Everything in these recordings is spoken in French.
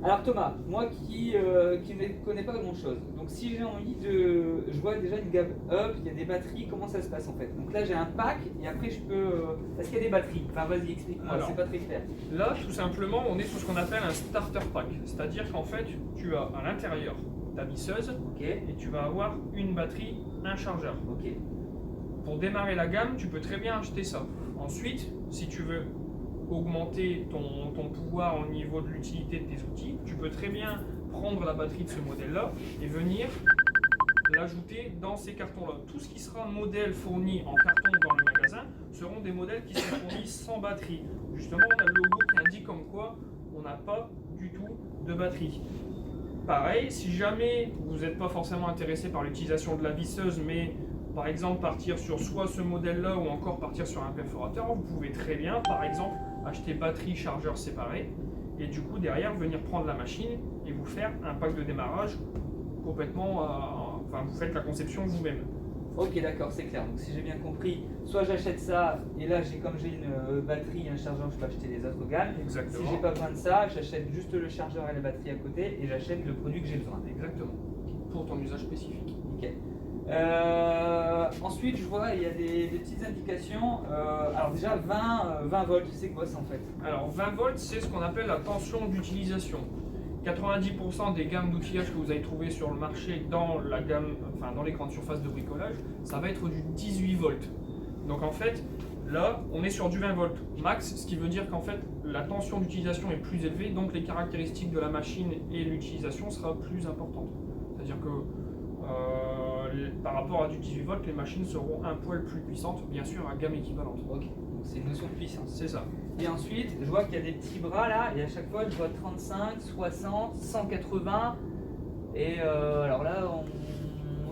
Alors Thomas, moi qui ne connais pas grand-chose, donc si j'ai envie de... Je vois déjà une gamme up, il y a des batteries, comment ça se passe en fait? Donc là j'ai un pack et après je peux... Est-ce qu'il y a des batteries? Enfin vas-y, explique-moi, c'est pas très clair. Là, tout simplement, on est sur ce qu'on appelle un starter pack. C'est-à-dire qu'en fait, tu as à l'intérieur ta visseuse Ok, et tu vas avoir une batterie, un chargeur. ok. Pour démarrer la gamme, tu peux très bien acheter ça. Ensuite, si tu veux augmenter ton pouvoir au niveau de l'utilité de tes outils, tu peux très bien prendre la batterie de ce modèle-là et venir l'ajouter dans ces cartons-là. Tout ce qui sera modèle fourni en carton dans le magasin seront des modèles qui sont fournis sans batterie. Justement, on a le logo qui indique comme quoi on n'a pas du tout de batterie. Pareil, si jamais vous n'êtes pas forcément intéressé par l'utilisation de la visseuse, mais par exemple partir sur soit ce modèle-là ou encore partir sur un perforateur, vous pouvez très bien, par exemple, acheter batterie, chargeur séparés et du coup derrière venir prendre la machine et vous faire un pack de démarrage complètement, enfin vous faites la conception vous-même. Ok, d'accord, c'est clair. Donc si j'ai bien compris, soit j'achète ça et là comme j'ai une batterie, un chargeur, je peux acheter les autres gammes. Exactement. Si j'ai pas besoin de ça, j'achète juste le chargeur et la batterie à côté et j'achète le produit que j'ai besoin. Exactement. Pour ton usage spécifique. Nickel. Ensuite, je vois il y a des petites indications. Alors déjà 20 volts, c'est quoi ça en fait? Alors 20 volts, c'est ce qu'on appelle la tension d'utilisation. 90% des gammes d'outillage que vous allez trouver sur le marché dans la gamme, enfin dans les grandes surfaces de bricolage, ça va être du 18 volts. Donc en fait, là, on est sur du 20 volts max, ce qui veut dire qu'en fait, la tension d'utilisation est plus élevée, donc les caractéristiques de la machine et l'utilisation sera plus importante. C'est-à-dire que par rapport à du 18 volts, les machines seront un poil plus puissantes, bien sûr à gamme équivalente. Ok, donc c'est une notion de puissance. C'est ça. Et ensuite, je vois qu'il y a des petits bras là, et à chaque fois je vois 35, 60, 180. Et alors là,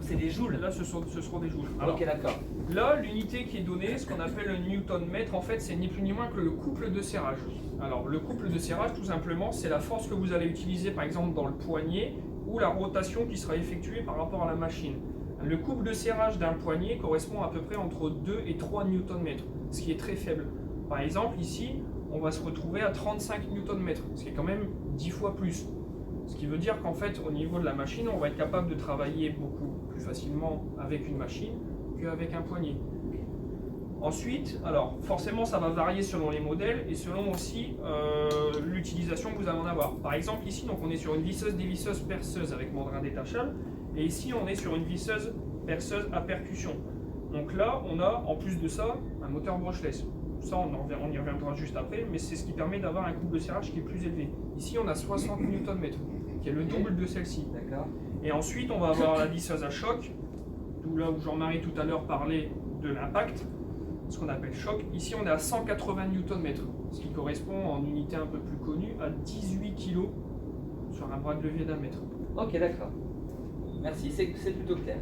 c'est des joules. Là, ce seront des joules. Alors, ok, d'accord. là, l'unité qui est donnée, ce qu'on appelle le newton-mètre, en fait, c'est ni plus ni moins que le couple de serrage. Alors, le couple de serrage, tout simplement, c'est la force que vous allez utiliser, par exemple, dans le poignet, ou la rotation qui sera effectuée par rapport à la machine. Le couple de serrage d'un poignet correspond à peu près entre 2 et 3 newton-mètres, ce qui est très faible. Par exemple, ici, on va se retrouver à 35 newton-mètres, ce qui est quand même 10 fois plus. Ce qui veut dire qu'en fait, au niveau de la machine, on va être capable de travailler beaucoup plus facilement avec une machine qu'avec un poignet. Ensuite, alors forcément, ça va varier selon les modèles et selon aussi l'utilisation que vous allez en avoir. Par exemple, ici, donc, on est sur une visseuse dévisseuse perceuse avec mandrin détachable, et ici, on est sur une visseuse perceuse à percussion. Donc là, on a en plus de ça un moteur brushless. Ça, on y reviendra juste après, mais c'est ce qui permet d'avoir un couple de serrage qui est plus élevé. Ici, on a 60 Nm, qui est le double de celle-ci. D'accord. Et ensuite, on va avoir la visseuse à choc, d'où là où Jean-Marie tout à l'heure parlait de l'impact, ce qu'on appelle choc. Ici, on est à 180 Nm, ce qui correspond en unité un peu plus connue à 18 kg sur un bras de levier d'1 mètre. Ok, d'accord. Merci, c'est plutôt clair.